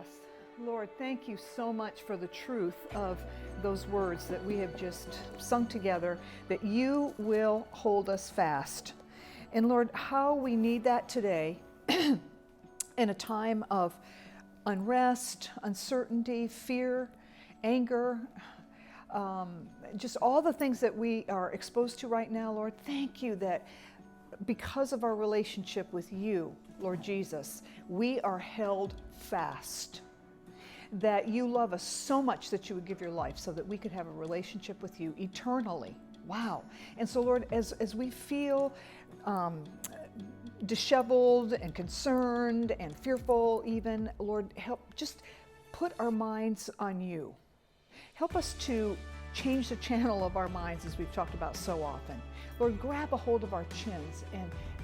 Yes, Lord, thank you so much for the truth of those words that we have just sung together, that you will hold us fast. And Lord, how we need that today in a time of unrest, uncertainty, fear, anger, just all the things that we are exposed to right now, Lord. Thank you that because of our relationship with you, Lord Jesus, we are held fast. That you love us so much that you would give your life so that we could have a relationship with you eternally. Wow. And so, Lord, as we feel disheveled and concerned and fearful even, Lord, help just put our minds on you. Help us to change the channel of our minds, as we've talked about so often. Lord, grab a hold of our chins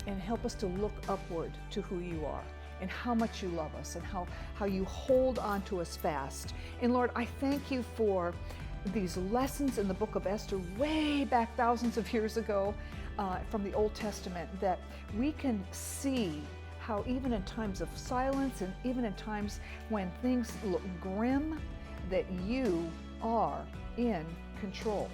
and help us to look upward to who you are and how much you love us and how you hold on to us fast. And Lord, I thank you for these lessons in the book of Esther way back thousands of years ago from the Old Testament, that we can see how even in times of silence and even in times when things look grim, that you are in control.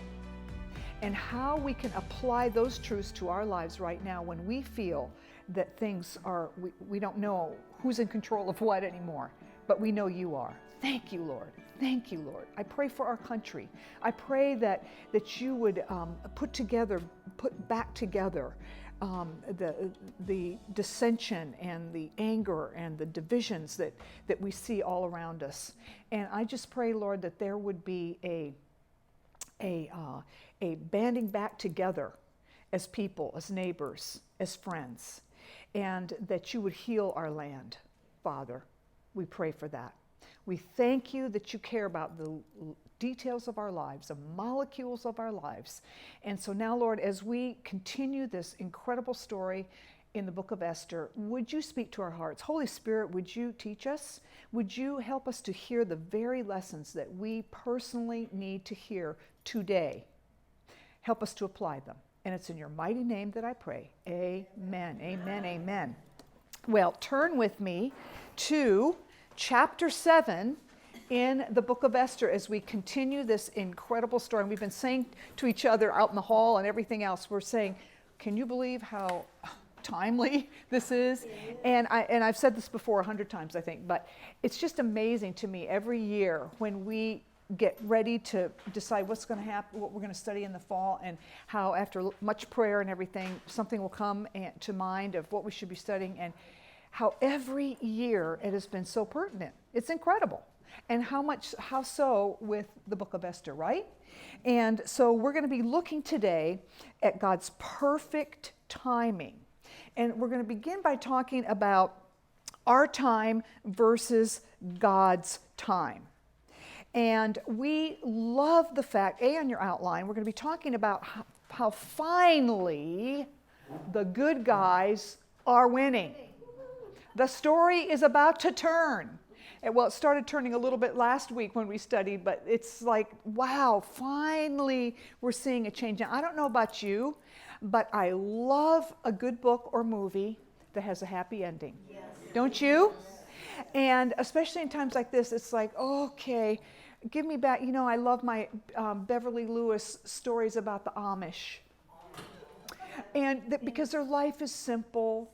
And how we can apply those truths to our lives right now when we feel that things are, we don't know who's in control of what anymore, but we know you are. Thank you, Lord. Thank you, Lord. I pray for our country. I pray that you would put back together the dissension and the anger and the divisions that we see all around us. And I just pray, Lord, that there would be a banding back together as people, as neighbors, as friends, and that you would heal our land, Father. We pray for that. We thank you that you care about the details of our lives, the molecules of our lives. And so now, Lord, as we continue this incredible story in the book of Esther, would you speak to our hearts? Holy Spirit, would you teach us? Would you help us to hear the very lessons that we personally need to hear today? Help us to apply them. And it's in your mighty name that I pray. Amen, amen, amen. Well, turn with me to chapter 7 in the book of Esther as we continue this incredible story. And we've been saying to each other out in the hall and everything else, we're saying, can you believe how timely this is? And I've said this before 100 times, I think, but it's just amazing to me every year when we get ready to decide what's going to happen, what we're going to study in the fall, and how after much prayer and everything, something will come to mind of what we should be studying, and how every year it has been so pertinent. It's incredible. And how so with the book of Esther, right? And so we're going to be looking today at God's perfect timing. And we're going to begin by talking about our time versus God's time. And we love the fact, on your outline, we're going to be talking about how finally the good guys are winning. The story is about to turn. Well, it started turning a little bit last week when we studied, but it's like, wow, finally we're seeing a change. Now, I don't know about you, but I love a good book or movie that has a happy ending. Yes. Don't you? Yes. And especially in times like this, it's like, okay, give me back. You know, I love my Beverly Lewis stories about the Amish. And because their life is simple.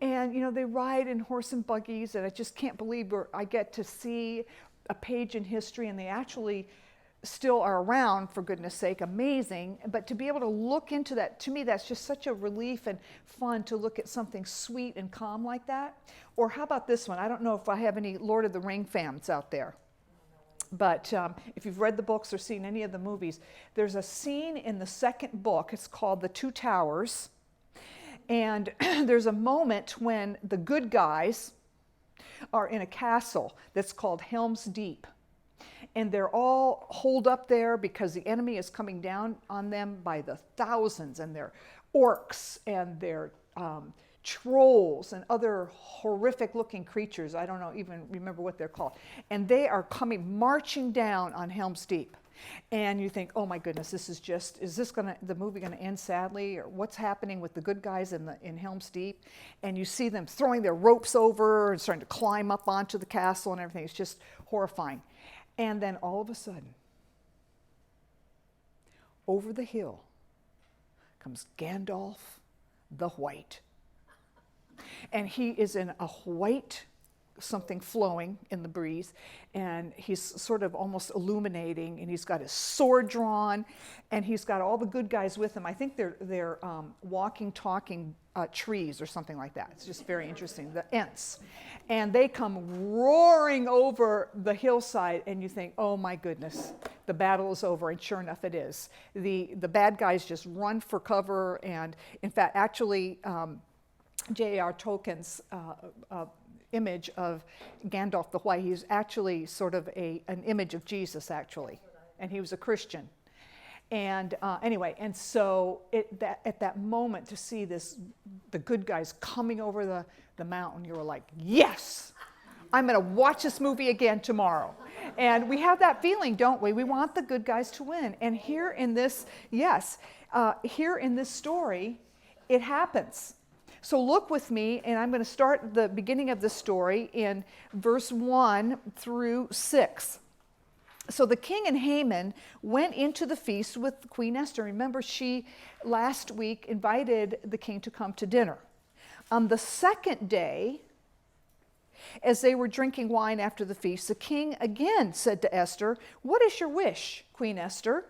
And, you know, they ride in horse and buggies, and I just can't believe I get to see a page in history, and they actually still are around, for goodness sake, amazing. But to be able to look into that, to me, that's just such a relief and fun to look at something sweet and calm like that. Or how about this one? I don't know if I have any Lord of the Ring fans out there. But if you've read the books or seen any of the movies, there's a scene in the second book. It's called The Two Towers. And there's a moment when the good guys are in a castle that's called Helm's Deep. And they're all holed up there because the enemy is coming down on them by the thousands. And they're orcs and they're trolls and other horrific looking creatures. I don't know, even remember what they're called. And they are coming, marching down on Helm's Deep. And you think, oh my goodness, is the movie gonna end sadly? Or what's happening with the good guys in Helm's Deep? And you see them throwing their ropes over and starting to climb up onto the castle and everything. It's just horrifying. And then all of a sudden, over the hill comes Gandalf the White. And he is in a white, something flowing in the breeze, and he's sort of almost illuminating, and he's got his sword drawn, and he's got all the good guys with him. I think they're walking, talking trees or something like that. It's just very interesting, the Ents. And they come roaring over the hillside, and you think, oh my goodness, the battle is over, and sure enough it is. The bad guys just run for cover, and in fact, actually, J.R. Tolkien's image of Gandalf the White, he's actually sort of an image of Jesus, actually, and he was a Christian. And anyway, and so at that moment to see the good guys coming over the mountain, you were like, yes, I'm going to watch this movie again tomorrow. And we have that feeling, don't we? We want the good guys to win. And here in this story, it happens. So look with me, and I'm going to start the beginning of the story in verse 1 through 6. So the king and Haman went into the feast with Queen Esther. Remember, she last week invited the king to come to dinner. On the second day, as they were drinking wine after the feast, the king again said to Esther, "What is your wish, Queen Esther?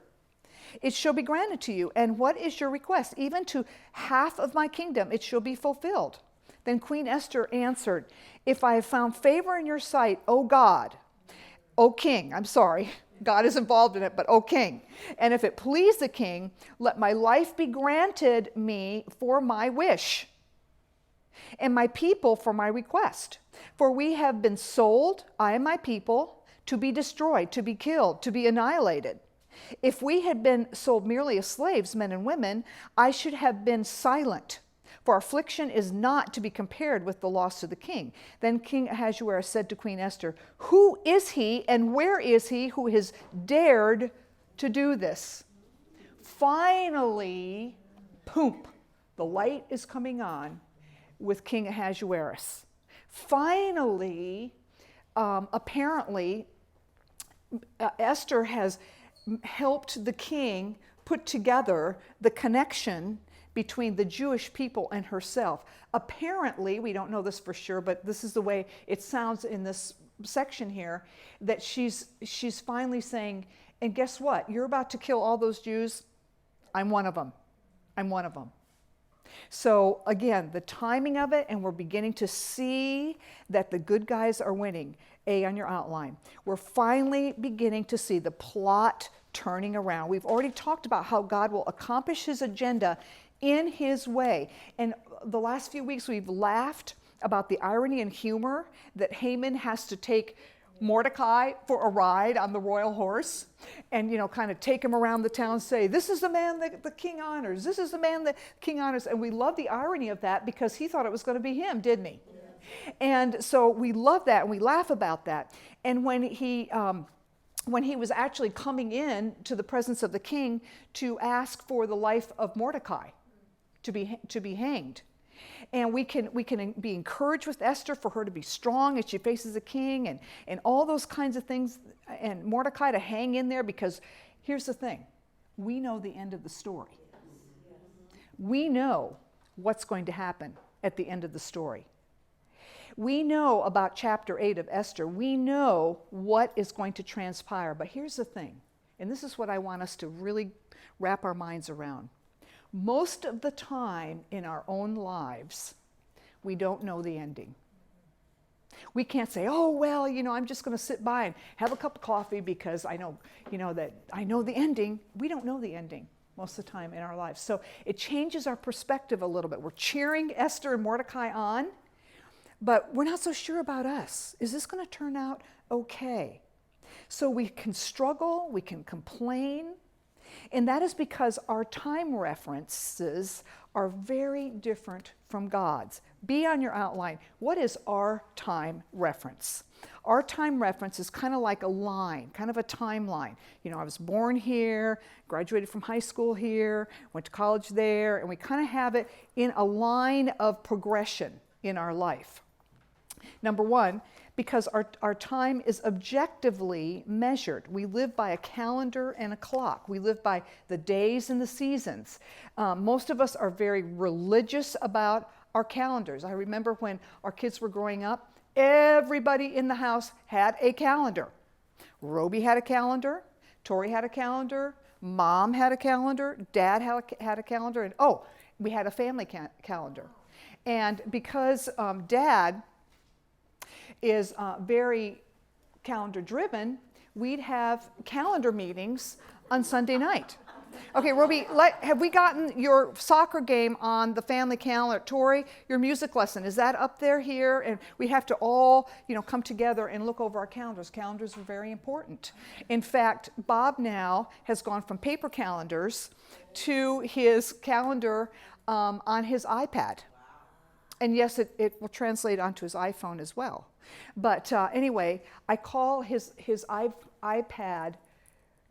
It shall be granted to you. And what is your request? Even to half of my kingdom it shall be fulfilled." Then Queen Esther answered, "If I have found favor in your sight, O God, O king," I'm sorry, God is involved in it, but O king, "and if it please the king, let my life be granted me for my wish, and my people for my request. For we have been sold, I and my people, to be destroyed, to be killed, to be annihilated. If we had been sold merely as slaves, men and women, I should have been silent, for affliction is not to be compared with the loss to the king." Then King Ahasuerus said to Queen Esther, "Who is he and where is he who has dared to do this?" Finally, poop, the light is coming on with King Ahasuerus. Finally, apparently, Esther has helped the king put together the connection between the Jewish people and herself. Apparently, we don't know this for sure, but this is the way it sounds in this section here, that she's finally saying, and guess what? You're about to kill all those Jews. I'm one of them. I'm one of them. So again, the timing of it, and we're beginning to see that the good guys are winning. A on your outline. We're finally beginning to see the plot turning around. We've already talked about how God will accomplish his agenda in his way. And the last few weeks we've laughed about the irony and humor that Haman has to take Mordecai for a ride on the royal horse and, kind of take him around the town and say, "This is the man that the king honors. This is the man that the king honors." And we love the irony of that because he thought it was going to be him, didn't he? And so we love that and we laugh about that. And when he was actually coming in to the presence of the king to ask for the life of Mordecai to be hanged, and we can be encouraged with Esther for her to be strong as she faces the king and all those kinds of things, and Mordecai to hang in there, because here's the thing, we know the end of the story. We know what's going to happen at the end of the story. We know about chapter 8 of Esther. We know what is going to transpire. But here's the thing, and this is what I want us to really wrap our minds around. Most of the time in our own lives, we don't know the ending. We can't say, "Oh, well, I'm just going to sit by and have a cup of coffee because I know, that I know the ending." We don't know the ending most of the time in our lives. So it changes our perspective a little bit. We're cheering Esther and Mordecai on, but we're not so sure about us. Is this going to turn out okay? So we can struggle, we can complain, And that is because our time references are very different from God's. Be on your outline. What is our time reference? Our time reference is kind of like a line, kind of a timeline. You know, I was born here, graduated from high school here, went to college there, and we kind of have it in a line of progression in our life. Number one, because our time is objectively measured. We live by a calendar and a clock. We live by the days and the seasons. Most of us are very religious about our calendars. I remember when our kids were growing up, everybody in the house had a calendar. Roby had a calendar, Tori had a calendar, Mom had a calendar, Dad had a calendar, and we had a family calendar. And because Dad is very calendar driven, we'd have calendar meetings on Sunday night. Okay, Roby, have we gotten your soccer game on the family calendar? Tori, your music lesson, is that up there here? And we have to all, come together and look over our calendars. Calendars are very important. In fact, Bob now has gone from paper calendars to his calendar on his iPad. And yes, it will translate onto his iPhone as well. But anyway, I call his iPad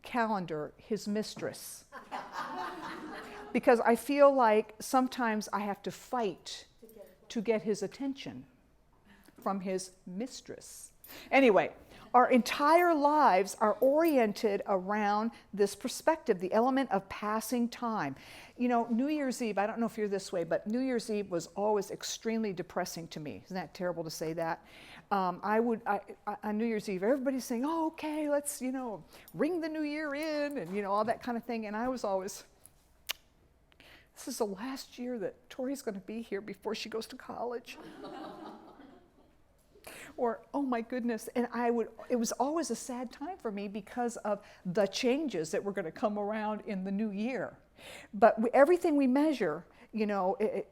calendar his mistress. Because I feel like sometimes I have to fight to get his attention from his mistress. Anyway, our entire lives are oriented around this perspective, the element of passing time. New Year's Eve, I don't know if you're this way, but New Year's Eve was always extremely depressing to me. Isn't that terrible to say that? On New Year's Eve, everybody's saying, okay, let's, ring the new year in and, all that kind of thing. And I was always, this is the last year that Tori's going to be here before she goes to college. Or, oh my goodness, and it was always a sad time for me because of the changes that were going to come around in the new year. But everything we measure,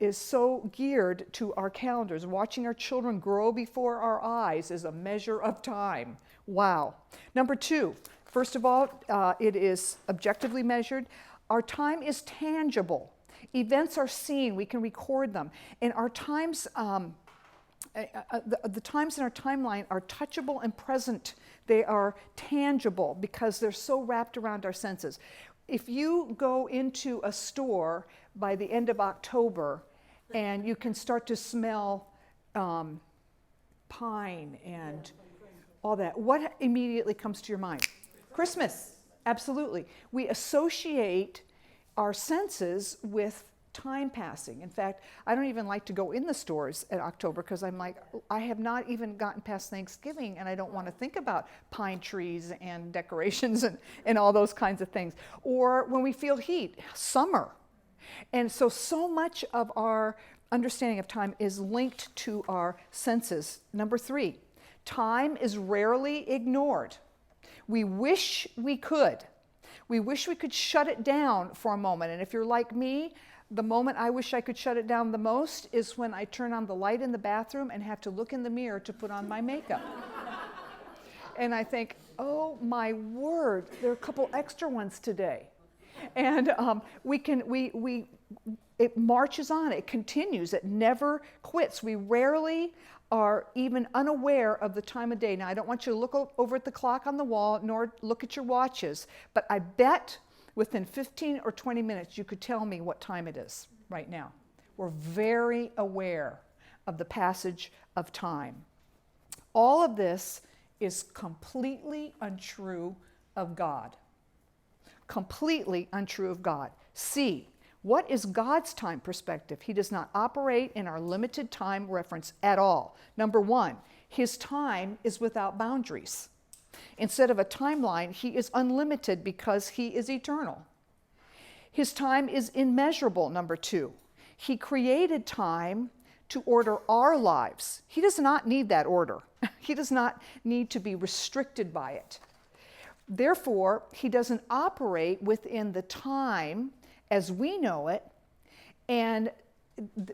is so geared to our calendars. Watching our children grow before our eyes is a measure of time. Wow. Number two, first of all, it is objectively measured. Our time is tangible. Events are seen, we can record them. And our times, the times in our timeline are touchable and present. They are tangible because they're so wrapped around our senses. If you go into a store by the end of October and you can start to smell pine and all that, what immediately comes to your mind? Christmas, absolutely. We associate our senses with time passing. In fact, I don't even like to go in the stores in October because I'm like, I have not even gotten past Thanksgiving and I don't want to think about pine trees and decorations and all those kinds of things. Or when we feel heat, summer. And so much of our understanding of time is linked to our senses. Number three, time is rarely ignored. We wish we could. We wish we could shut it down for a moment. And if you're like me, the moment I wish I could shut it down the most is when I turn on the light in the bathroom and have to look in the mirror to put on my makeup. And I think, oh my word, there are a couple extra ones today. And it marches on, it continues, it never quits. We rarely are even unaware of the time of day. Now, I don't want you to look over at the clock on the wall, nor look at your watches, but I bet within 15 or 20 minutes, you could tell me what time it is right now. We're very aware of the passage of time. All of this is completely untrue of God. Completely untrue of God. C, what is God's time perspective? He does not operate in our limited time reference at all. Number one, his time is without boundaries. Instead of a timeline, he is unlimited because he is eternal. His time is immeasurable, number two. He created time to order our lives. He does not need that order. He does not need to be restricted by it. Therefore, he doesn't operate within the time as we know it, and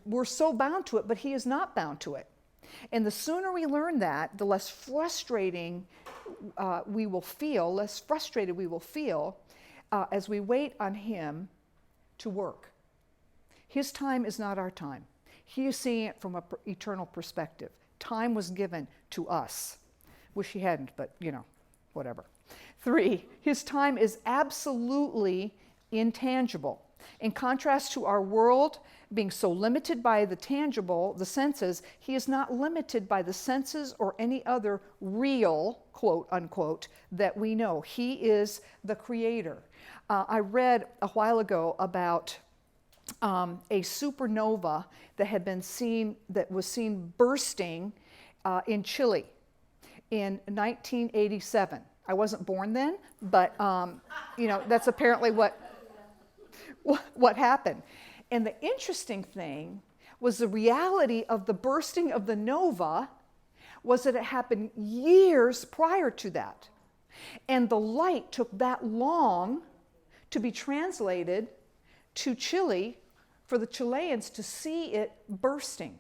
we're so bound to it, but he is not bound to it. And the sooner we learn that, the less frustrating we will feel, less frustrated we will feel, as we wait on him to work. His time is not our time. He is seeing it from an eternal perspective. Time was given to us. Wish he hadn't, but whatever. 3, his time is absolutely intangible. In contrast to our world being so limited by the tangible, the senses, he is not limited by the senses or any other real, quote unquote, that we know. He is the creator. I read a while ago about a supernova that was seen bursting in Chile in 1987. I wasn't born then, but that's apparently what happened. And the interesting thing was the reality of the bursting of the nova was that it happened years prior to that. And the light took that long to be translated to Chile for the Chileans to see it bursting.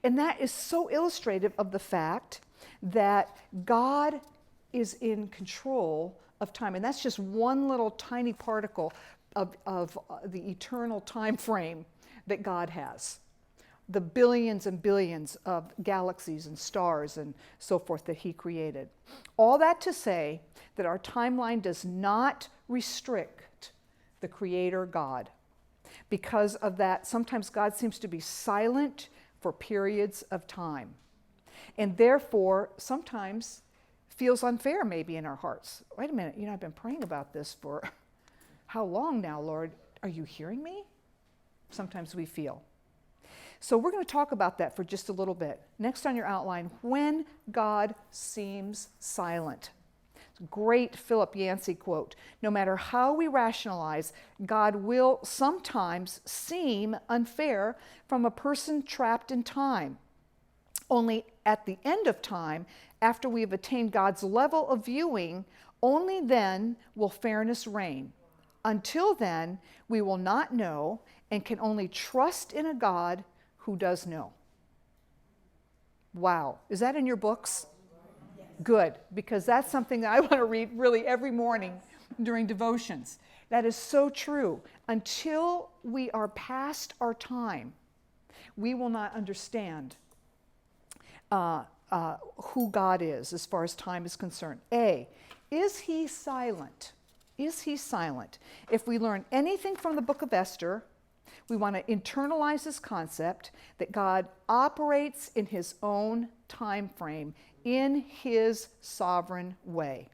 And that is so illustrative of the fact that God is in control of time. And that's just one little tiny particle of the eternal time frame that God has. The billions and billions of galaxies and stars and so forth that he created. All that to say that our timeline does not restrict the Creator God. Because of that, sometimes God seems to be silent for periods of time. And therefore, sometimes feels unfair maybe in our hearts. Wait a minute, I've been praying about this for how long now, Lord? Are you hearing me? Sometimes we feel. So we're going to talk about that for just a little bit. Next on your outline, when God seems silent. Great Philip Yancey quote. No matter how we rationalize, God will sometimes seem unfair from a person trapped in time. Only at the end of time, after we have attained God's level of viewing, only then will fairness reign. Until then, we will not know and can only trust in a God who does know. Wow. Is that in your books? Yes. Good, because that's something that I want to read really every morning during devotions. That is so true. Until we are past our time, we will not understand who God is as far as time is concerned. A, is he silent? Is he silent? If we learn anything from the book of Esther, we want to internalize this concept that God operates in his own time frame, in his sovereign way.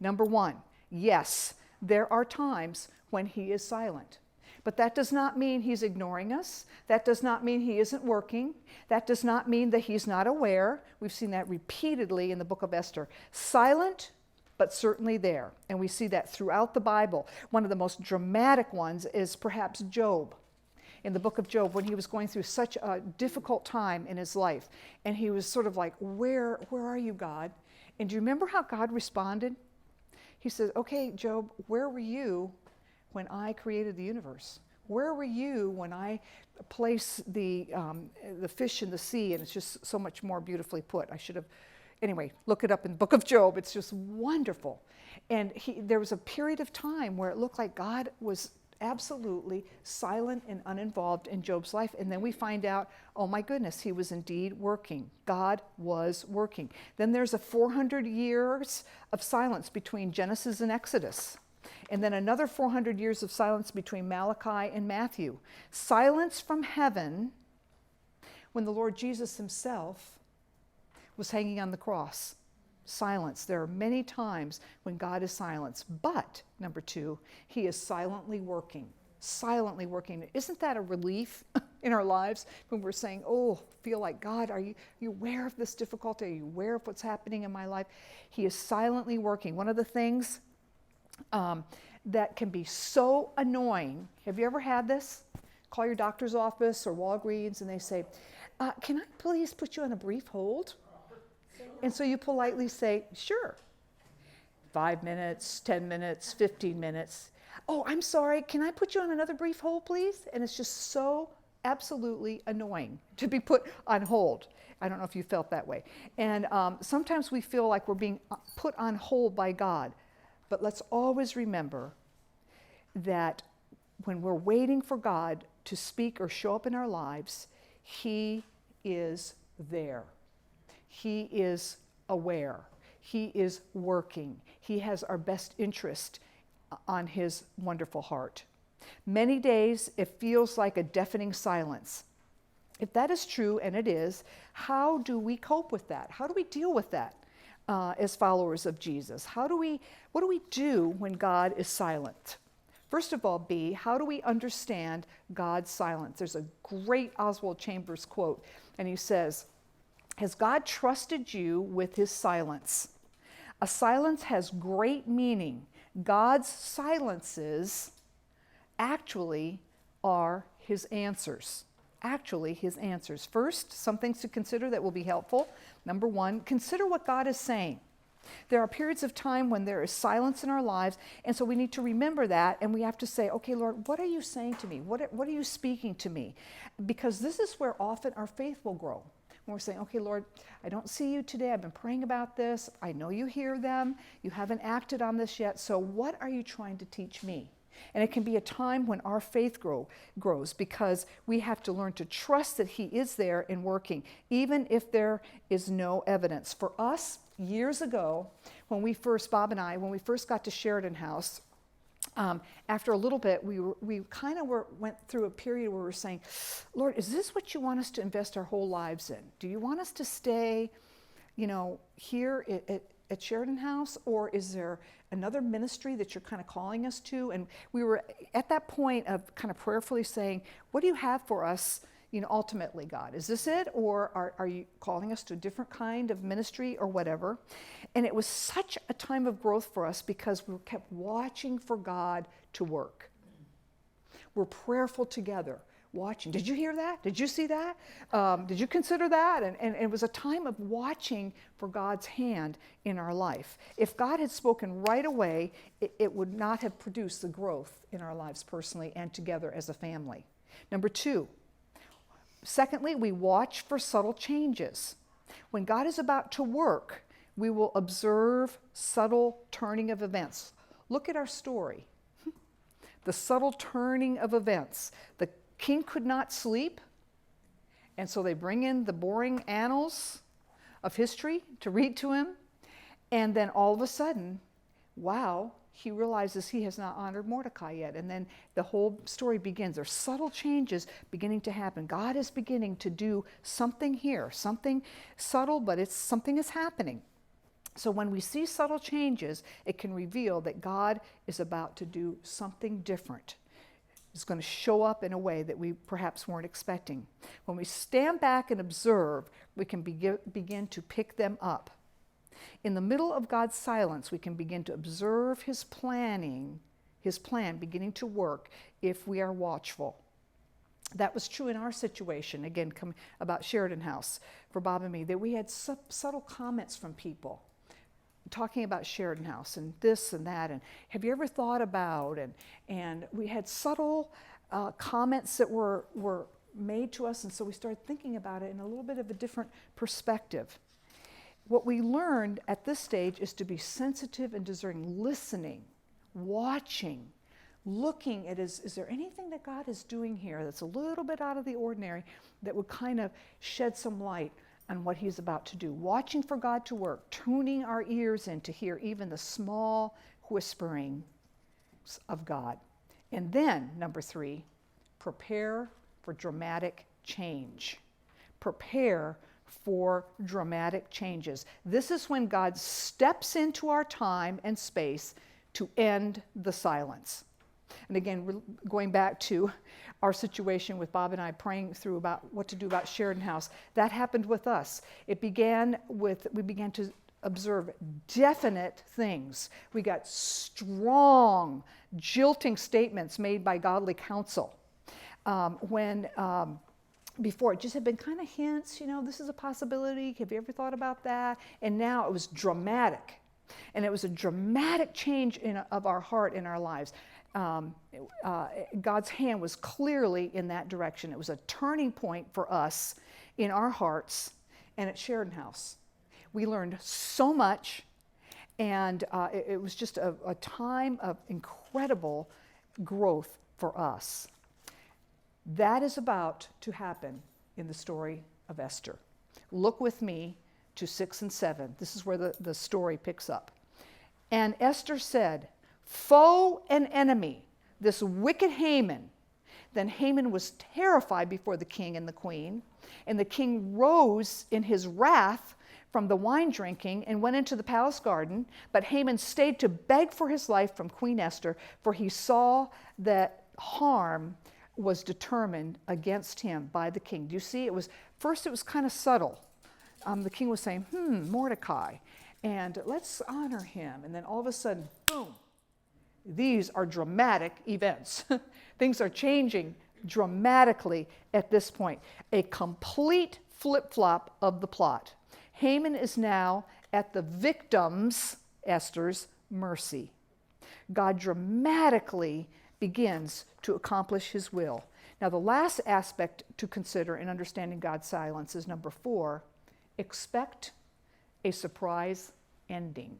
Number 1, yes, there are times when he is silent. But that does not mean he's ignoring us. That does not mean he isn't working. That does not mean that he's not aware. We've seen that repeatedly in the book of Esther. Silent, but certainly there. And we see that throughout the Bible. One of the most dramatic ones is perhaps Job. In the book of Job, when he was going through such a difficult time in his life, and he was sort of like, where are you, God? And do you remember how God responded? He said, okay, Job, where were you when I created the universe? Where were you when I placed the fish in the sea? And it's just so much more beautifully put. I should have, anyway, look it up in the book of Job. It's just wonderful. And there was a period of time where it looked like God was absolutely silent and uninvolved in Job's life. And then we find out, oh my goodness, he was indeed working. God was working. Then there's a 400 years of silence between Genesis and Exodus. And then another 400 years of silence between Malachi and Matthew. Silence from heaven when the Lord Jesus himself was hanging on the cross. Silence. There are many times when God is silenced. But, number 2, he is silently working. Silently working. Isn't that a relief in our lives when we're saying, oh, feel like, God, are you aware of this difficulty? Are you aware of what's happening in my life? He is silently working. One of the things that can be so annoying. Have you ever had this? Call your doctor's office or Walgreens and they say, can I please put you on a brief hold? And so you politely say, sure. 5 minutes, 10 minutes, 15 minutes. Oh, I'm sorry, can I put you on another brief hold, please? And it's just so absolutely annoying to be put on hold. I don't know if you felt that way. And sometimes we feel like we're being put on hold by God. But let's always remember that when we're waiting for God to speak or show up in our lives, He is there. He is aware. He is working. He has our best interest on His wonderful heart. Many days it feels like a deafening silence. If that is true, and it is, how do we cope with that? How do we deal with that as followers of Jesus? What do we do when God is silent? First of all, B, how do we understand God's silence? There's a great Oswald Chambers quote, and he says, "Has God trusted you with His silence? A silence has great meaning. God's silences actually are His answers." Actually, His answers. First, some things to consider that will be helpful. Number one, consider what God is saying. There are periods of time when there is silence in our lives, and so we need to remember that, and we have to say, okay, Lord, what are you saying to me? What are you speaking to me? Because this is where often our faith will grow. When we're saying, okay, Lord, I don't see you today. I've been praying about this. I know you hear them. You haven't acted on this yet. So what are you trying to teach me? And it can be a time when our faith grows because we have to learn to trust that He is there and working, even if there is no evidence. For us, years ago, when Bob and I, when we first got to Sheridan House, after a little bit, we kind of went through a period where we were saying, Lord, is this what you want us to invest our whole lives in? Do you want us to stay, here at Sheridan House, or is there another ministry that you're kind of calling us to? And we were at that point of kind of prayerfully saying, what do you have for us, ultimately, God? Is this it, or are you calling us to a different kind of ministry or whatever? And it was such a time of growth for us because we kept watching for God to work. We're prayerful together, watching. Did you hear that? Did you see that? Did you consider that? And it was a time of watching for God's hand in our life. If God had spoken right away, it would not have produced the growth in our lives personally and together as a family. Number two, secondly, we watch for subtle changes. When God is about to work, we will observe subtle turning of events. Look at our story. The subtle turning of events. The king could not sleep, and so they bring in the boring annals of history to read to him, and then all of a sudden, wow, he realizes he has not honored Mordecai yet, and then the whole story begins. There's subtle changes beginning to happen. God is beginning to do something here, something subtle, but something is happening. So when we see subtle changes, it can reveal that God is about to do something different. It's going to show up in a way that we perhaps weren't expecting. When we stand back and observe, we can begin to pick them up. In the middle of God's silence, we can begin to observe His plan beginning to work if we are watchful. That was true in our situation, again, about Sheridan House for Bob and me, that we had subtle comments from people talking about Sheridan House and this and that, and have you ever thought about, and we had subtle comments that were made to us, and so we started thinking about it in a little bit of a different perspective. What we learned at this stage is to be sensitive and discerning, listening, watching, looking at is there anything that God is doing here that's a little bit out of the ordinary that would kind of shed some light on what He's about to do, watching for God to work, tuning our ears in to hear even the small whisperings of God. And then, number three, prepare for dramatic change. Prepare for dramatic changes. This is when God steps into our time and space to end the silence. And again, we're going back to our situation with Bob and I praying through about what to do about Sheridan House. That happened with us. We began to observe definite things. We got strong, jilting statements made by godly counsel. Before it just had been kind of hints, this is a possibility. Have you ever thought about that? And now it was dramatic. And it was a dramatic change of our heart in our lives. God's hand was clearly in that direction. It was a turning point for us in our hearts and at Sheridan House. We learned so much, and it was just a time of incredible growth for us. That is about to happen in the story of Esther. Look with me to 6 and 7. This is where the story picks up. And Esther said, "Foe and enemy, this wicked Haman." Then Haman was terrified before the king and the queen, and the king rose in his wrath from the wine drinking and went into the palace garden. But Haman stayed to beg for his life from Queen Esther, for he saw that harm was determined against him by the king. Do you see? It was kind of subtle. The king was saying, Mordecai, and let's honor him. And then all of a sudden, boom, these are dramatic events. Things are changing dramatically at this point. A complete flip-flop of the plot. Haman is now at the victim's, Esther's, mercy. God dramatically begins to accomplish his will. Now, the last aspect to consider in understanding God's silence is number 4, expect a surprise ending.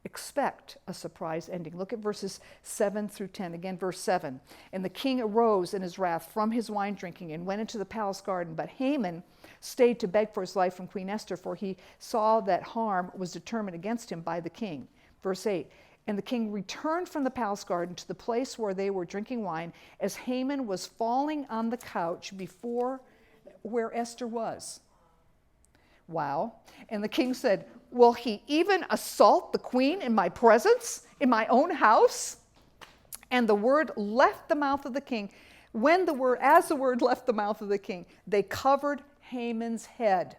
Expect a surprise ending. Look at verses 7 through 10. Again, verse 7. And the king arose in his wrath from his wine drinking and went into the palace garden. But Haman stayed to beg for his life from Queen Esther, for he saw that harm was determined against him by the king. Verse 8. And the king returned from the palace garden to the place where they were drinking wine, as Haman was falling on the couch before where Esther was. Wow. And the king said, "Will he even assault the queen in my presence, in my own house?" And the word left the mouth of the king. As the word left the mouth of the king, they covered Haman's head.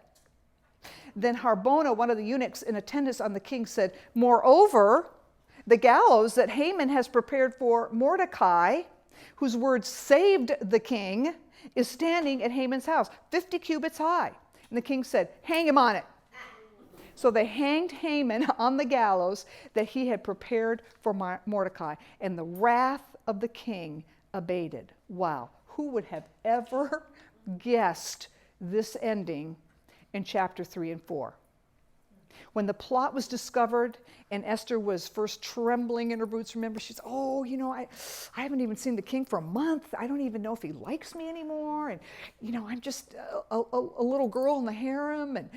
Then Harbona, one of the eunuchs in attendance on the king, said, "Moreover, the gallows that Haman has prepared for Mordecai, whose words saved the king, is standing at Haman's house, 50 cubits high." And the king said, "Hang him on it." So they hanged Haman on the gallows that he had prepared for Mordecai, and the wrath of the king abated. Wow. Who would have ever guessed this ending in chapter 3 and 4? When the plot was discovered and Esther was first trembling in her boots, remember, she's, I haven't even seen the king for a month. I don't even know if he likes me anymore. And, I'm just a little girl in the harem. And,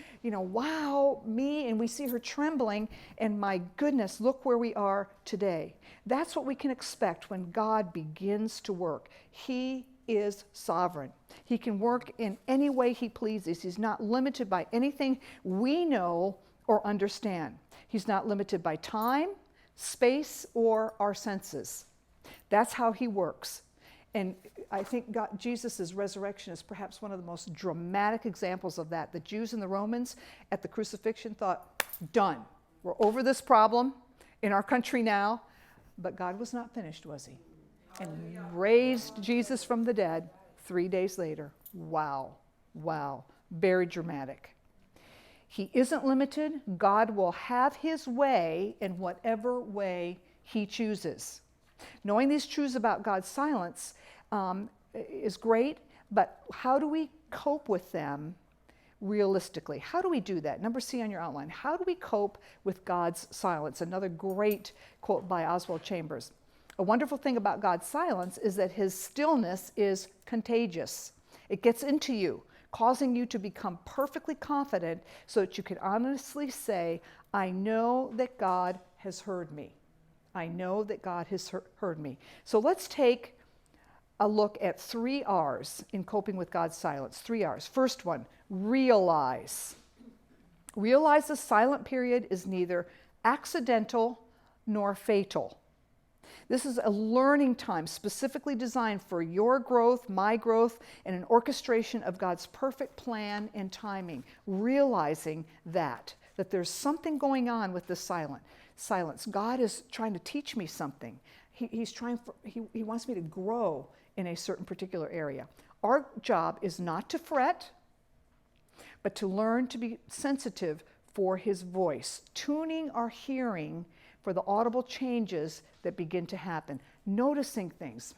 wow, me. And we see her trembling. And my goodness, look where we are today. That's what we can expect when God begins to work. He is sovereign. He can work in any way he pleases. He's not limited by anything we know or understand. He's not limited by time, space, or our senses. That's how he works. And I think Jesus' resurrection is perhaps one of the most dramatic examples of that. The Jews and the Romans at the crucifixion thought, done. We're over this problem in our country now. But God was not finished, was he? And raised Jesus from the dead 3 days later. Wow. Very dramatic. He isn't limited. God will have his way in whatever way he chooses. Knowing these truths about God's silence is great, but how do we cope with them realistically? How do we do that? Number C on your outline. How do we cope with God's silence? Another great quote by Oswald Chambers. A wonderful thing about God's silence is that his stillness is contagious. It gets into you, causing you to become perfectly confident so that you can honestly say, I know that God has heard me. I know that God has heard me. So let's take a look at 3 R's in coping with God's silence. 3 R's. First one, realize. Realize the silent period is neither accidental nor fatal. This is a learning time specifically designed for your growth, my growth, and an orchestration of God's perfect plan and timing. Realizing that there's something going on with this silence. God is trying to teach me something. He wants me to grow in a certain particular area. Our job is not to fret, but to learn to be sensitive for his voice, tuning our hearing for the audible changes that begin to happen, noticing things.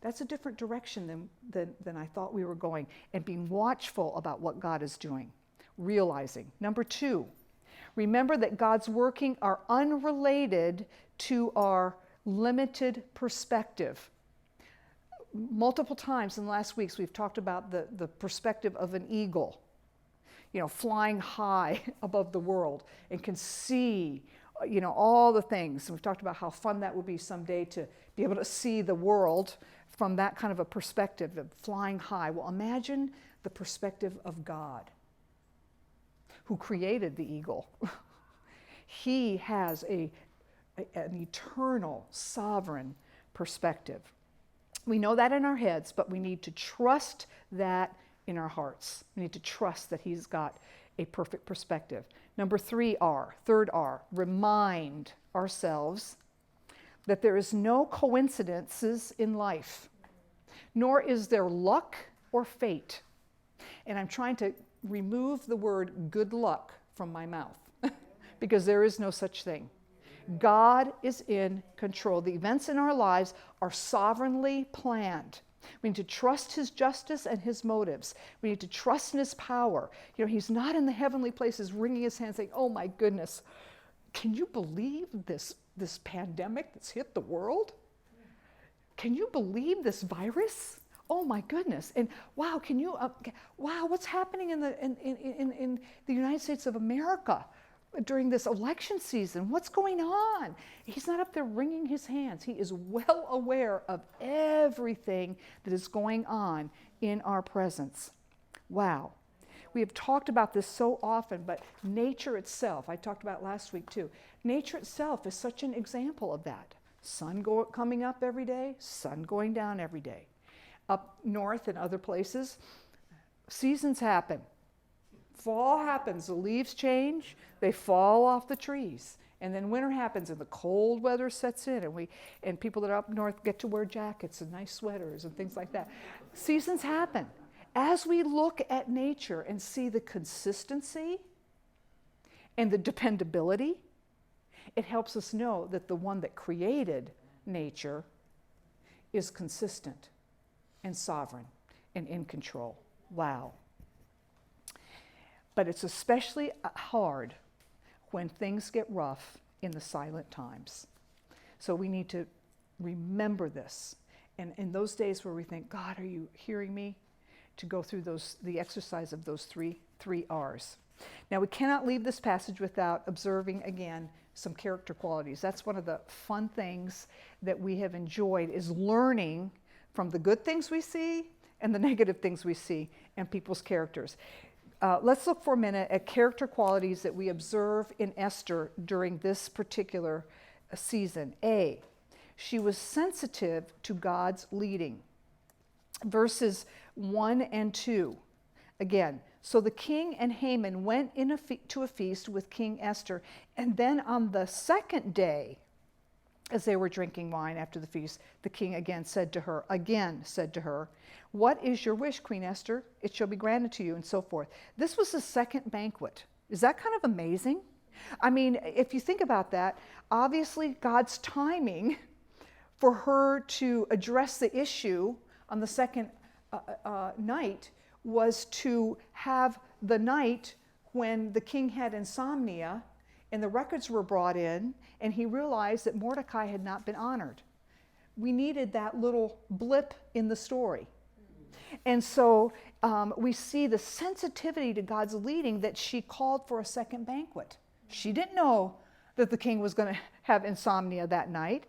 That's a different direction than I thought we were going, and being watchful about what God is doing, realizing. Number 2, remember that God's working are unrelated to our limited perspective. Multiple times in the last weeks, we've talked about the perspective of an eagle, flying high above the world and can see, all the things. And we've talked about how fun that would be someday to be able to see the world from that kind of a perspective of flying high. Well, imagine the perspective of God, who created the eagle. He has an eternal, sovereign perspective. We know that in our heads, but we need to trust that in our hearts. We need to trust that he's got a perfect perspective. Number 3R, third R, remind ourselves that there is no coincidences in life, nor is there luck or fate. And I'm trying to remove the word good luck from my mouth because there is no such thing. God is in control. The events in our lives are sovereignly planned. We need to trust his justice and his motives. We need to trust in his power. He's not in the heavenly places wringing his hands saying, oh my goodness, can you believe this pandemic that's hit the world? Can you believe this virus? Oh my goodness. And wow, what's happening in the United States of America during this election season? What's going on? He's not up there wringing his hands. He is well aware of everything that is going on in our presence. Wow. We have talked about this so often, but nature itself, I talked about last week too, nature itself is such an example of that. Sun coming up every day, sun going down every day. Up north and other places, seasons happen. Fall happens, the leaves change, they fall off the trees. And then winter happens and the cold weather sets in, and people that are up north get to wear jackets and nice sweaters and things like that. Seasons happen. As we look at nature and see the consistency and the dependability, it helps us know that the one that created nature is consistent and sovereign and in control. Wow. But it's especially hard when things get rough in the silent times. So we need to remember this. And in those days where we think, God, are you hearing me? To go through the exercise of those three R's. Now, we cannot leave this passage without observing again some character qualities. That's one of the fun things that we have enjoyed, is learning from the good things we see and the negative things we see in people's characters. Let's look for a minute at character qualities that we observe in Esther during this particular season. A, she was sensitive to God's leading. Verses 1 and 2. Again, so the king and Haman went to a feast with King Esther, and then on the second day, as they were drinking wine after the feast, the king again said to her, what is your wish, Queen Esther? It shall be granted to you, and so forth. This was the second banquet. Is that kind of amazing? I mean, if you think about that, obviously God's timing for her to address the issue on the second night was to have the night when the king had insomnia and the records were brought in and he realized that Mordecai had not been honored. We needed that little blip in the story. And so we see the sensitivity to God's leading that she called for a second banquet. She didn't know that the king was going to have insomnia that night,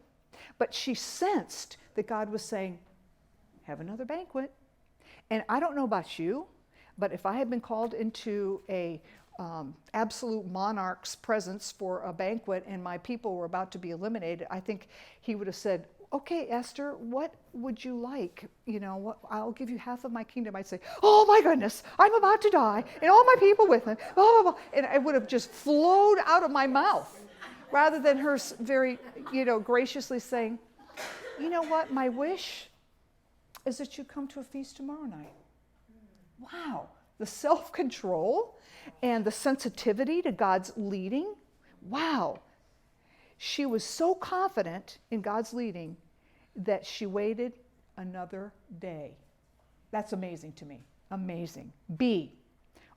but she sensed that God was saying, have another banquet. And I don't know about you, but if I had been called into a absolute monarch's presence for a banquet and my people were about to be eliminated, I think he would have said, okay, Esther, what would you like? I'll give you half of my kingdom. I'd say, oh my goodness, I'm about to die, and all my people with me, blah, blah, blah. And it would have just flowed out of my mouth, rather than her very, graciously saying, you know what, my wish is that you come to a feast tomorrow night. Wow, the self-control and the sensitivity to God's leading. Wow. She was so confident in God's leading that she waited another day. That's amazing to me. Amazing. B,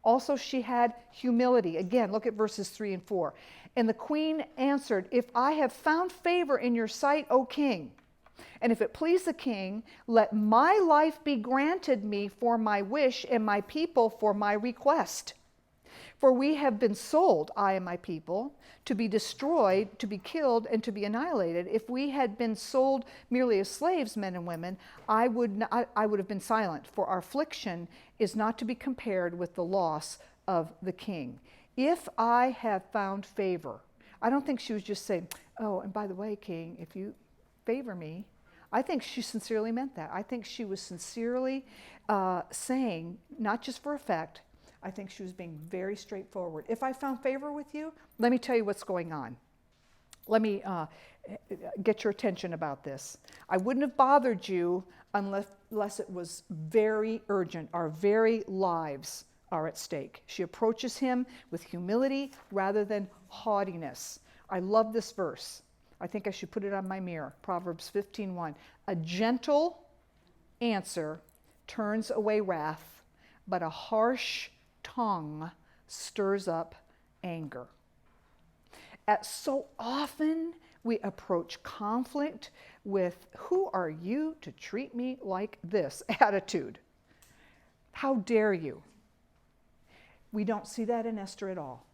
Also, she had humility. Again, look at verses 3 and 4. And the queen answered, if I have found favor in your sight, O king, and if it please the king, let my life be granted me for my wish, and my people for my request. For we have been sold, I and my people, to be destroyed, to be killed, and to be annihilated. If we had been sold merely as slaves, men and women, I would have been silent, for our affliction is not to be compared with the loss of the king. If I have found favor. I don't think she was just saying, oh, and by the way, king, if you favor me. I think she sincerely meant that. I think she was sincerely saying, not just for effect, I think she was being very straightforward. If I found favor with you, let me tell you what's going on. Let me get your attention about this. I wouldn't have bothered you unless it was very urgent. Our very lives are at stake. She approaches him with humility rather than haughtiness. I love this verse. I think I should put it on my mirror. Proverbs 15:1. A gentle answer turns away wrath, but a harsh tongue stirs up anger. So often we approach conflict with, who are you to treat me like this attitude? How dare you? We don't see that in Esther at all.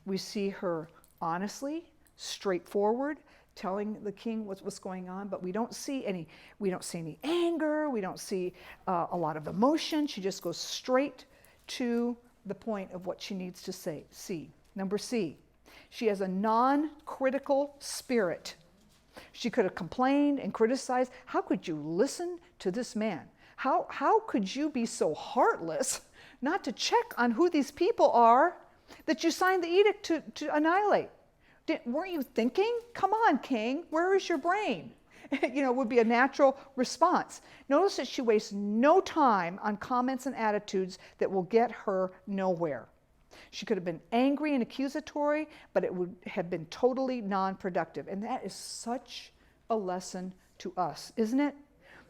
We see her honestly, straightforward, telling the king what's going on, but we don't see any anger, we don't see a lot of emotion. She just goes straight to the point of what she needs to say. Number C, she has a non-critical spirit. She could have complained and criticized. How could you listen to this man? How could you be so heartless not to check on who these people are that you signed the edict to annihilate? Weren't you thinking? Come on, king, where is your brain? Would be a natural response. Notice that she wastes no time on comments and attitudes that will get her nowhere. She could have been angry and accusatory, but it would have been totally non-productive. And that is such a lesson to us, isn't it?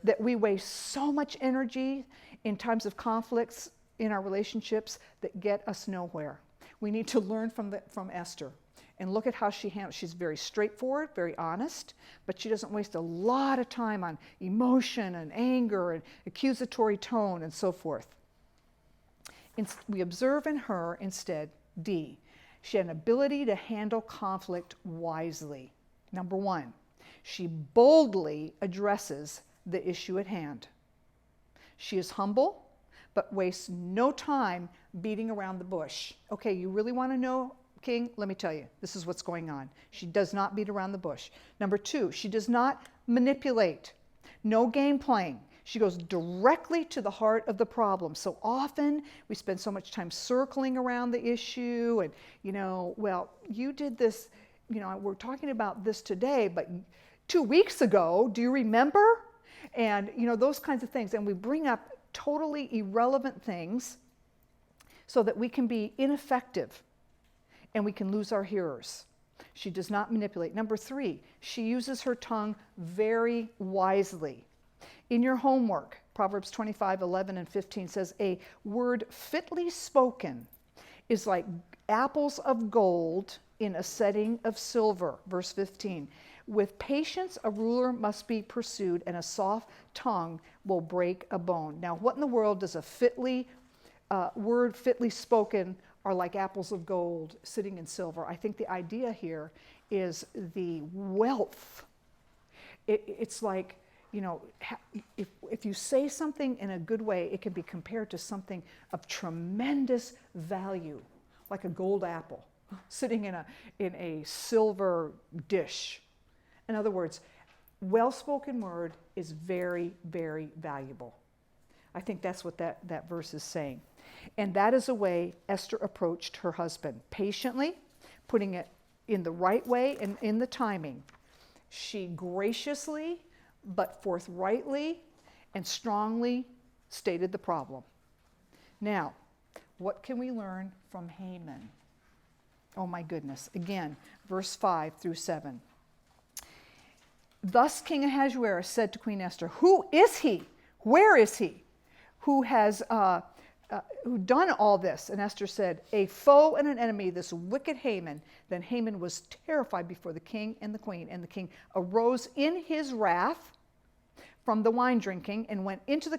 That we waste so much energy in times of conflicts in our relationships that get us nowhere. We need to learn from Esther. And look at how she handles. She's very straightforward, very honest, but she doesn't waste a lot of time on emotion and anger and accusatory tone and so forth. We observe in her instead, D, she had an ability to handle conflict wisely. Number one, she boldly addresses the issue at hand. She is humble, but wastes no time beating around the bush. Okay, you really want to know, king? Let me tell you, this is what's going on. She does not beat around the bush. Number two, she does not manipulate. No game playing. She goes directly to the heart of the problem. So often we spend so much time circling around the issue and, well, you did this, we're talking about this today, but 2 weeks ago, do you remember? And, those kinds of things. And we bring up totally irrelevant things so that we can be ineffective and we can lose our hearers. She does not manipulate. Number three, she uses her tongue very wisely. In your homework, Proverbs 25:11 and 15 says, a word fitly spoken is like apples of gold in a setting of silver. Verse 15, with patience a ruler must be pursued, and a soft tongue will break a bone. Now, what in the world does a word fitly spoken are like apples of gold sitting in silver? I think the idea here is the wealth. It's like, if you say something in a good way, it can be compared to something of tremendous value, like a gold apple sitting in a silver dish. In other words, well-spoken word is very, very valuable. I think that's what that verse is saying. And that is a way Esther approached her husband, patiently, putting it in the right way and in the timing. She graciously but forthrightly and strongly stated the problem. Now, what can we learn from Haman? Oh my goodness. Again, verse 5 through 7. Thus King Ahasuerus said to Queen Esther, who is he? Where is he? Who has who'd done all this. And Esther said, a foe and an enemy, this wicked Haman. Then Haman was terrified before the king and the queen. And the king arose in his wrath from the wine drinking and went into the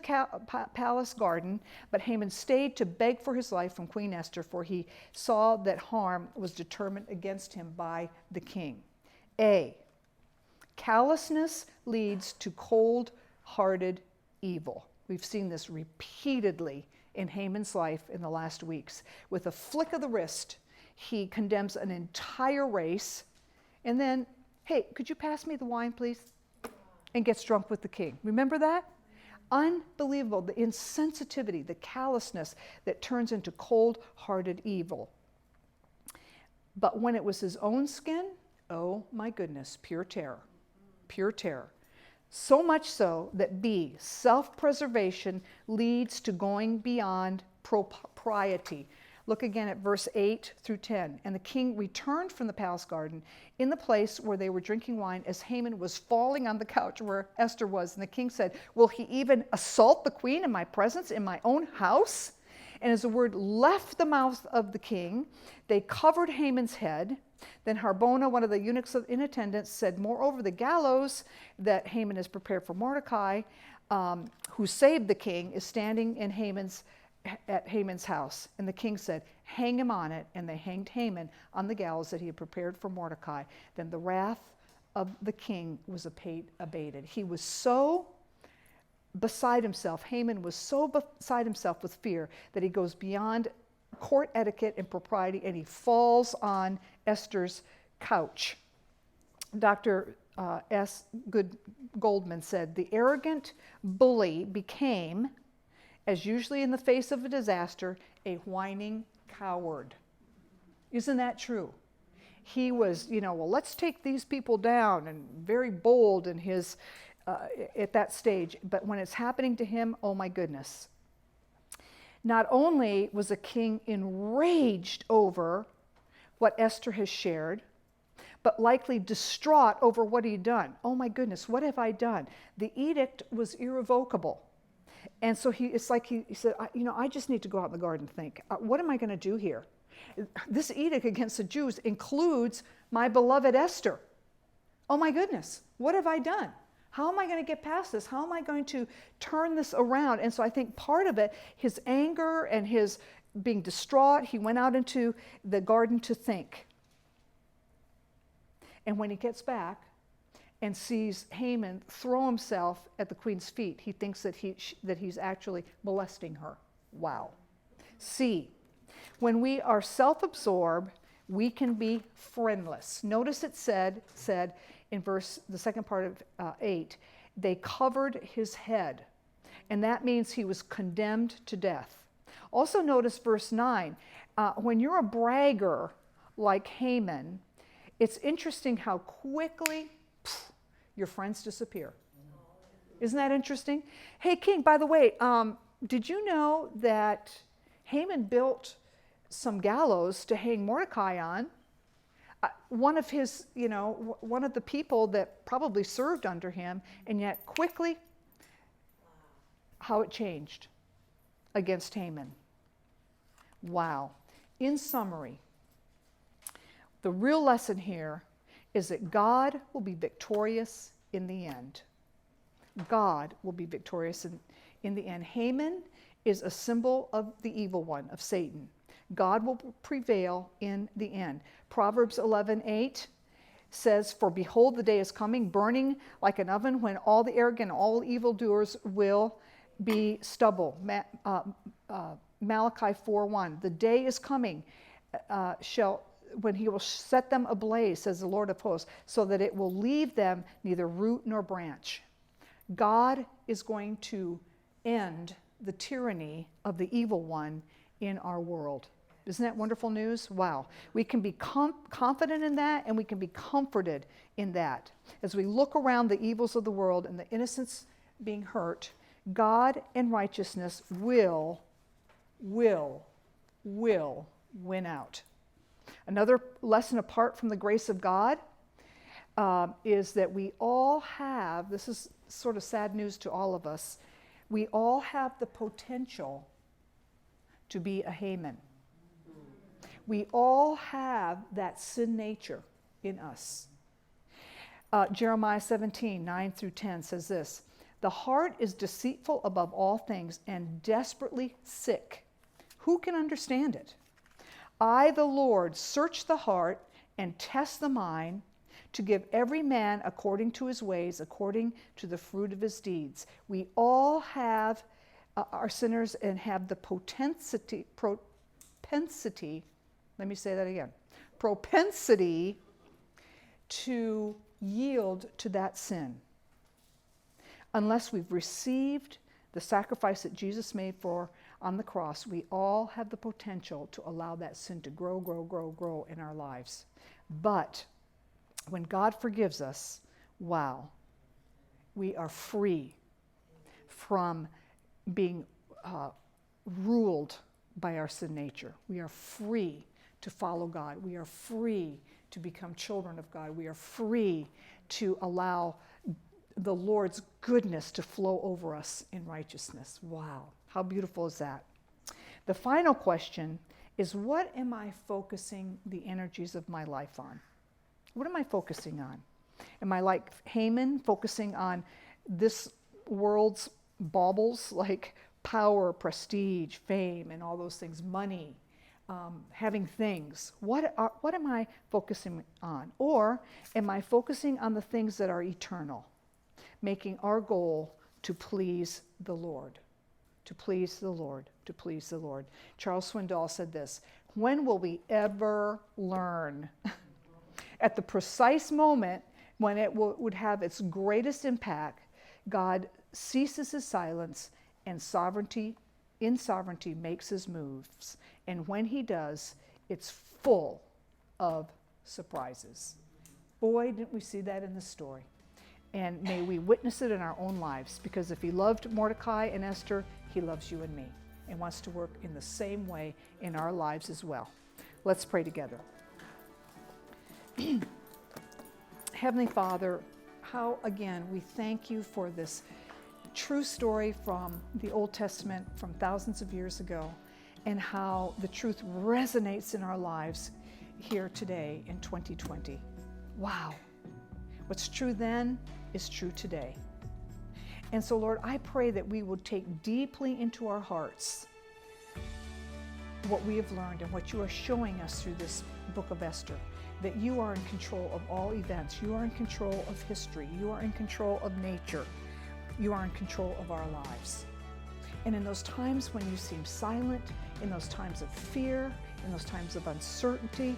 palace garden. But Haman stayed to beg for his life from Queen Esther, for he saw that harm was determined against him by the king. A, callousness leads to cold-hearted evil. We've seen this repeatedly in Haman's life in the last weeks. With a flick of the wrist, he condemns an entire race, and then, hey, could you pass me the wine, please? And gets drunk with the king. Remember that? Unbelievable, the insensitivity, the callousness that turns into cold-hearted evil. But when it was his own skin, oh my goodness, pure terror. Pure terror. So much so that B, self-preservation leads to going beyond propriety. Look again at verse 8 through 10. And the king returned from the palace garden in the place where they were drinking wine as Haman was falling on the couch where Esther was. And the king said, will he even assault the queen in my presence, in my own house? And as the word left the mouth of the king, they covered Haman's head. Then Harbona, one of the eunuchs in attendance, said, moreover, the gallows that Haman has prepared for Mordecai, who saved the king, is standing in at Haman's house. And the king said, hang him on it. And they hanged Haman on the gallows that he had prepared for Mordecai. Then the wrath of the king was abated. He was so beside himself, Haman was so beside himself with fear that he goes beyond court etiquette and propriety, and he falls on Esther's couch. Dr. S. Goldman said, the arrogant bully became, as usually in the face of a disaster, a whining coward. Isn't that true? He was, well, let's take these people down, and very bold in his, at that stage. But when it's happening to him, oh my goodness. Not only was the king enraged over what Esther has shared, but likely distraught over what he'd done. Oh my goodness, what have I done? The edict was irrevocable. And so it's like he said, I just need to go out in the garden and think, what am I going to do here? This edict against the Jews includes my beloved Esther. Oh my goodness, what have I done? How am I going to get past this? How am I going to turn this around? And so I think part of it, his anger and his being distraught, he went out into the garden to think. And when he gets back and sees Haman throw himself at the queen's feet, he thinks that he's actually molesting her. Wow. C, when we are self-absorbed, we can be friendless. Notice it said in the second part of 8, they covered his head. And that means he was condemned to death. Also notice verse 9, when you're a bragger like Haman, it's interesting how quickly your friends disappear. Isn't that interesting? Hey, king, by the way, did you know that Haman built some gallows to hang Mordecai on? One of his, one of the people that probably served under him, and yet quickly, how it changed against Haman. Wow. In summary, the real lesson here is that God will be victorious in the end. God will be victorious in the end. Haman is a symbol of the evil one, of Satan. God will prevail in the end. Proverbs 11:8 says, for behold, the day is coming, burning like an oven, when all the arrogant and all evildoers will be stubble. Malachi 4:1, the day is coming, when he will set them ablaze, says the Lord of hosts, so that it will leave them neither root nor branch. God is going to end the tyranny of the evil one in our world. Isn't that wonderful news? Wow. We can be confident in that, and we can be comforted in that. As we look around the evils of the world and the innocents being hurt, God and righteousness will win out. Another lesson apart from the grace of God is that we all have, this is sort of sad news to all of us, we all have the potential to be a Haman. We all have that sin nature in us. Jeremiah 17, 9 through 10 says this, "The heart is deceitful above all things and desperately sick. Who can understand it? I, the Lord, search the heart and test the mind to give every man according to his ways, according to the fruit of his deeds." We all have, are sinners and have the propensity, let me say that again, propensity to yield to that sin. Unless we've received the sacrifice that Jesus made for on the cross, we all have the potential to allow that sin to grow in our lives. But when God forgives us, wow, we are free from being ruled by our sin nature. We are free to follow God. We are free to become children of God. We are free to allow the Lord's goodness to flow over us in righteousness. Wow, how beautiful is that? The final question is, what am I focusing the energies of my life on? What am I focusing on? Am I like Haman, focusing on this world's baubles, like power, prestige, fame, and all those things, money, having things? What am I focusing on? Or am I focusing on the things that are eternal, making our goal to please the Lord, to please the Lord, to please the Lord? Charles Swindoll said this, "When will we ever learn at the precise moment when it would have its greatest impact, God ceases his silence and in sovereignty makes his moves. And when he does, it's full of surprises." Boy, didn't we see that in the story. And may we witness it in our own lives, because if he loved Mordecai and Esther, he loves you and me and wants to work in the same way in our lives as well. Let's pray together. Heavenly Father, how again we thank you for this true story from the Old Testament from thousands of years ago, and how the truth resonates in our lives here today in 2020. Wow. What's true then is true today. And so, Lord, I pray that we would take deeply into our hearts what we have learned and what you are showing us through this book of Esther, that you are in control of all events. You are in control of history. You are in control of nature. You are in control of our lives. And in those times when you seem silent, in those times of fear, in those times of uncertainty,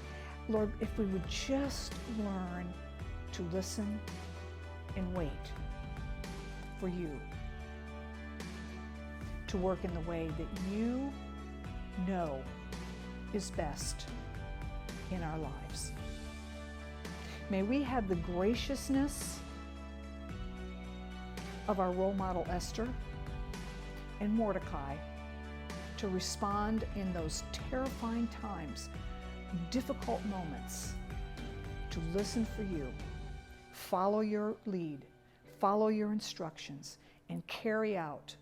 Lord, if we would just learn to listen and wait for you to work in the way that you know is best in our lives. May we have the graciousness of our role model Esther and Mordecai to respond in those terrifying times, difficult moments, to listen for you, follow your lead, follow your instructions, and carry out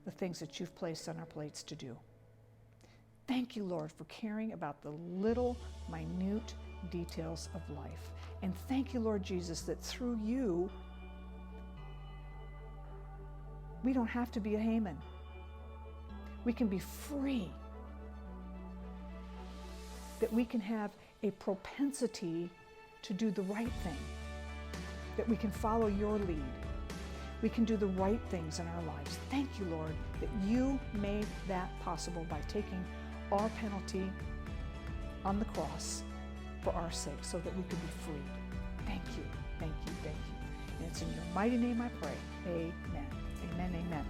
the things that you've placed on our plates to do. Thank you, Lord, for caring about the little, minute details of life. And thank you, Lord Jesus, that through you, we don't have to be a Haman. We can be free. That we can have a propensity to do the right thing. That we can follow your lead. We can do the right things in our lives. Thank you, Lord, that you made that possible by taking our penalty on the cross for our sake, so that we could be freed. Thank you, thank you, thank you. And it's in your mighty name I pray. Amen. Amen, amen.